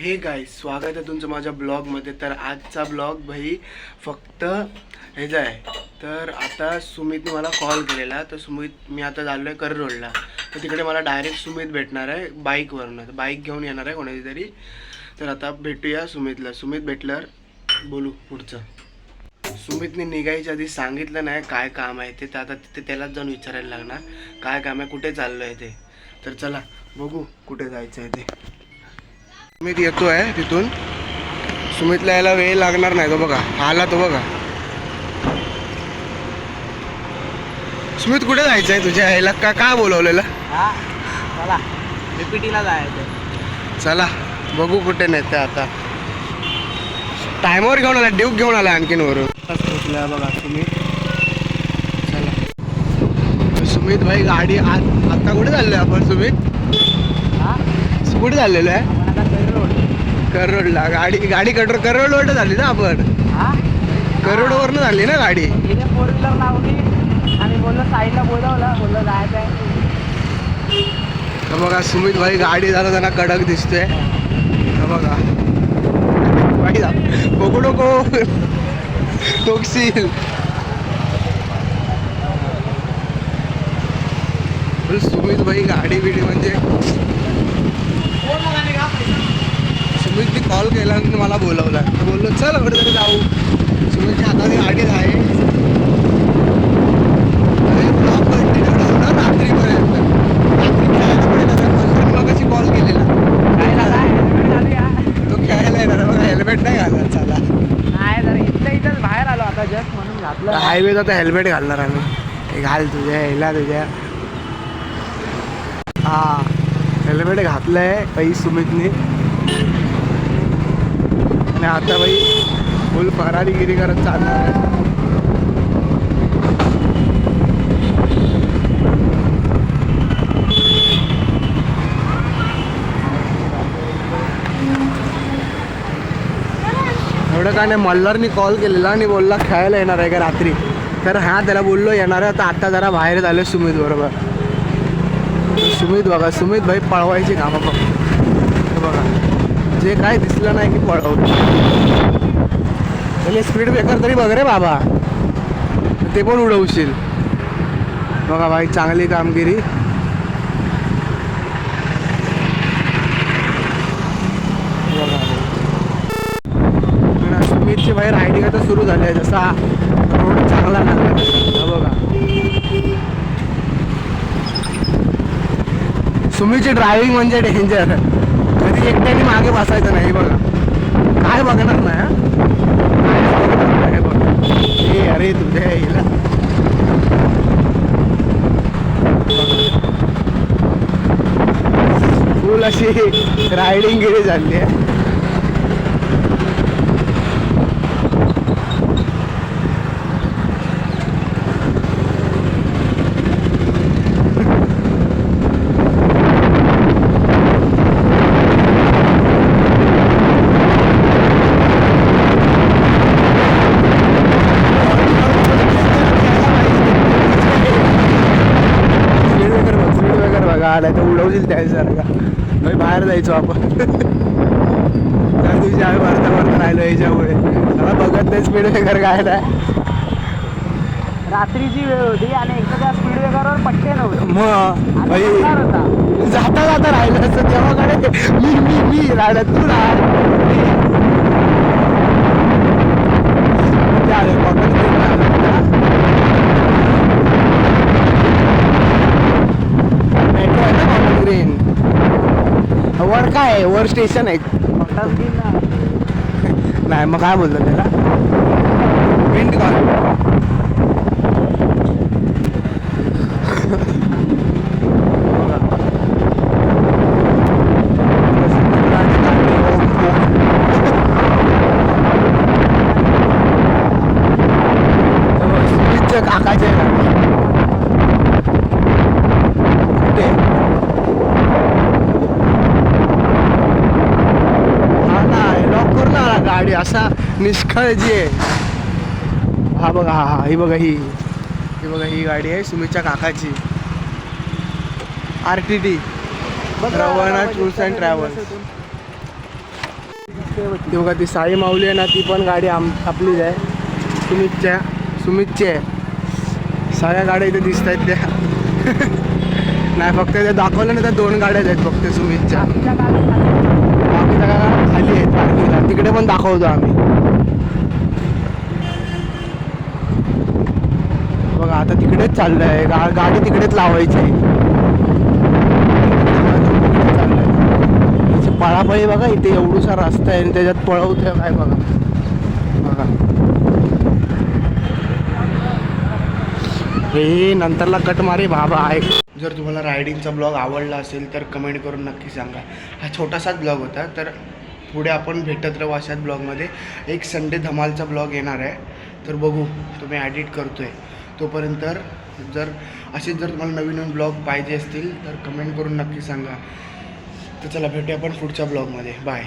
हे गाईज, स्वागत आहे तुमचं माझ्या ब्लॉगमध्ये. तर आजचा ब्लॉग भाई फक्त ह्याचा आहे. तर आता सुमितने मला कॉल केलेला. तर सुमित मी आता चाललो आहे कर रोडला. तर तिकडे मला डायरेक्ट सुमित भेटणार आहे बाईकवरनं. तर बाईक घेऊन येणार आहे कोणाची तरी. तर आता भेटूया सुमितला. सुमित भेटल्यावर बोलू पुढचं. सुमितने निघायच्या आधी सांगितलं नाही काय काम आहे ते. तर आता तिथे त्यालाच जाऊन विचारायला लागणार काय काम आहे, कुठे चाललो आहे ते. तर चला बघू कुठे जायचं आहे ते. सुमित येतो आहे तिथून. सुमितला यायला वेळ लागणार नाही. तो बघा आला, तो बघा. सुमित कुठे जायचं आहे तुझ्या यायला? का बोलवलेलं? चला बीपीटीला जायचं. चला बघू कुठे नेते आता. टायमावर घेऊन आला, ड्यूक घेऊन आला आणखीन वरून. बघा सुमित. चला सुमित भाई गाडी आता कुठे चाललोय आपण? सुमित कुठे चाललेलो आहे? करोडला. गाडी करोडवर झाली ना आपण. करोडवरनं झाली ना गाडी. फोर व्हीलर लावली आणि बोललो साईडला बोललो जायचं आहे. बघा सुमित भाई गाडी झालं त्यांना कडक दिसतोय. बघा भाई बघू नको टोकशील. सुमित भाई गाडी बिडी म्हणजे सुमितने कॉल केला आणि मला बोलवला. बोललो चल कुठेतरी जाऊ. सुमितच्या हाताने गाडी आहे. रात्रीपर्यंत मगाशी कॉल केलेला. तो खेळायला येणार. बघा हेल्मेट नाही घालत. चला नाही जरा इथंच बाहेर आलो आता जस्ट म्हणून घातलं. हायवेत आता हेल्मेट घालणार आम्ही. घाल तुझ्या ह्याला तुझ्या. हा हेल्मेट घातलंय काही सुमितने. आणि आता बाई फुल फरारीगिरी करत चालणार आहे. एवढं काय नाही. मल्हारनी कॉल केलेला आणि बोलला खेळायला येणार आहे का रात्री. तर हा त्याला बोललो येणार आहे. तर आता जरा बाहेर झालं सुमित बरोबर. सुमित बघा, सुमित भाई पळवायची कामं फक्त. बघा जे काय दिसलं नाही की पळवतो. त्याला स्पीड ब्रेकर तरी बघ रे बाबा, ते पण उडवशील. बघा भाई चांगली कामगिरी. बघा सुमितची भाई रायडिंग आता सुरू झाली आहे. जसा रोड चांगला लागला बघा. सुमितची ड्रायव्हिंग म्हणजे डेंजर. कधी एकट्याने मागे बसायचं नाही. बघा काय बघणार नाही. काय बघ हे अरे तुझ्या यायला. फुल अशी रायडिंग गिरी झाली आहे. नाही तर उडवशील त्यासारखा. बाहेर जायचो आपण. त्या दिवशी आम्ही भरता राहिलो याच्यामुळे. मला बघत नाही स्पीड ब्रेकर काय नाही. रात्रीची वेळ होती आणि एकदा त्या स्पीड ब्रेकरवर पट्टे नव्हते. मग जाता जाता राहिलं असं तेव्हा कडे मी राहत तू वर काय आहे? वर स्टेशन आहे. नाही मग काय बोलतो त्याला विंड कॉल. काकाचे गाडी असा निष्काळजी आहे. हा बघा ही बघा ही बघा ही गाडी आहे सुमितच्या काकाची. RTT रवाना टूर्स अँड ट्रॅव्हल्स. ती बघा ती साई माऊली आहे ना, ती पण गाडी आपलीच आहे, सुमितची आहे. सगळ्या गाड्या इथे दिसत आहेत त्या. नाही फक्त ते दाखवलं ना, त्या 2 गाड्याच आहेत फक्त सुमितच्या. बाकी सगळ्या खाली आहेत पार्किंगला. तिकडे पण दाखवतो आम्ही. बघा आता तिकडेच चाललं आहे, गाडी तिकडेच लावायची आहे. पळापळी बघा, इथे एवढूसा रस्ता आहे आणि त्याच्यात पळवतोय काय बघा. बघा हे नंतरला कट मारे बाबा आहे. जर तुम्हाला रायडिंगचा ब्लॉग आवडला असेल तर कमेंट करून नक्की सांगा. हा छोटासाच ब्लॉग होता, तर पुढे आपण भेटत राहू अशाच ब्लॉगमध्ये. एक संडे धमालचा ब्लॉग येणार आहे, तर बघू, तुम्ही एडिट करतो आहे तोपर्यंत. जर तुम्हाला नवीन ब्लॉग पाहिजे असतील तर कमेंट करून नक्की सांगा. तर चला भेटूया आपण पुढच्या ब्लॉगमध्ये. बाय.